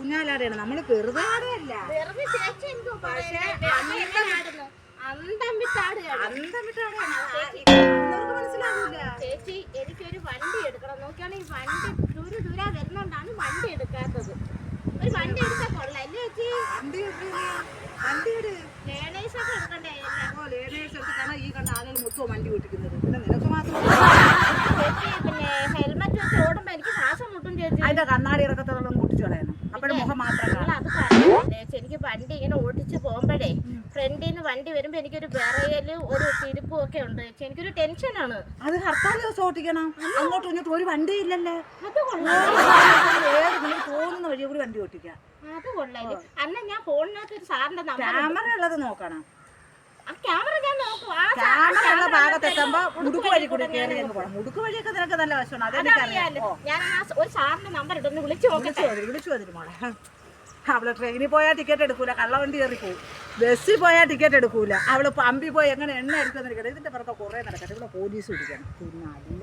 ഊഞ്ഞാലാടെയാണ് നമ്മള് വെറുതെ ആടെയല്ല. ചേച്ചി എനിക്കൊരു വണ്ടി എടുക്കണം. നോക്കിയാണ് ഈ വണ്ടി ദൂരെ വരുന്നോണ്ടാണ് വണ്ടി എടുക്കാത്തത്. ഒരു വണ്ടി എടുത്താൽ കൊള്ളാം അല്ലേ ചേച്ചി? ലേണേഴ്സ് ഒക്കെ എടുക്കണ്ടേ? ലേണേഴ്സ് എടുത്തിട്ടാണ് ഈ കണ്ട ആളുകൾ മൊത്തം വണ്ടി ഓടിക്കുന്നത്. പിന്നെ നിനക്ക് മാത്രം ചേച്ചി പിന്നെ ഹെൽമെറ്റ് വെച്ച് ഓടുമ്പോ എനിക്ക് ശ്വാസം മുട്ടും ചേച്ചി. അതിന്റെ കണ്ണാടി ഇറക്കത്തോളം പൊട്ടിച്ചു കളയണം. അപ്പോഴും മുഖം മാത്രം അത് പറഞ്ഞില്ലേ ചേച്ചി? എനിക്ക് വണ്ടി ഇങ്ങനെ ഓടിച്ച് പോകുമ്പോഴേ ഫ്രണ്ടിൽ നിന്ന് വണ്ടി വരുമ്പോ എനിക്കൊരു വിറയലും ഒരു തിരിപ്പും ഒക്കെ ഉണ്ട് ചേച്ചി. എനിക്കൊരു ടെൻഷനാണ്. അത് ഹർത്താൽ ദിവസം ഓട്ടിക്കണം. അങ്ങോട്ടും ഇങ്ങോട്ടും ഒരു വണ്ടി ഇല്ലല്ലേ. അത് കൊള്ളാം. തോന്നുന്ന വഴി കൂടി വണ്ടി ഓട്ടിക്കാം. അത് കൊള്ളാം. അന്ന് ഞാൻ ഫോണിനകത്ത് ഒരു സാറിന്റെ ക്യാമറ ഉള്ളത് നോക്കണം. ക്യാമറ ഞാൻ നോക്കും. ക്യാമറ ഉള്ള ഭാഗത്തെത്തുമ്പോ മുടുക്ക് വഴി കൂടി കയറി അങ്ങ് പോകണം. മുടുക്ക് വഴിയൊക്കെ നിനക്ക് നല്ല വശമാണ്. അതെനിക്കറിയാലോ. ഞാൻ ഒരു സാറിന്റെ നമ്പർ ഇട്ടൊന്ന് വിളിച്ചു വരും മോളെ. അവള് ട്രെയിനിൽ പോയാൽ ടിക്കറ്റ് എടുക്കൂല, കള്ളവണ്ടി കയറി പോവും. ബസ്സിൽ പോയാൽ ടിക്കറ്റ് എടുക്കൂല. അവള് പമ്പിൽ പോയി എങ്ങനെ എണ്ണ എടുക്കുന്നിരിക്കട്ടെ. ഇതിന്റെ പുറത്ത് കുറെ നടക്കട്ടെ. ഇവിടെ പോലീസ് പിടിക്കണം. പിന്നെ അല്ല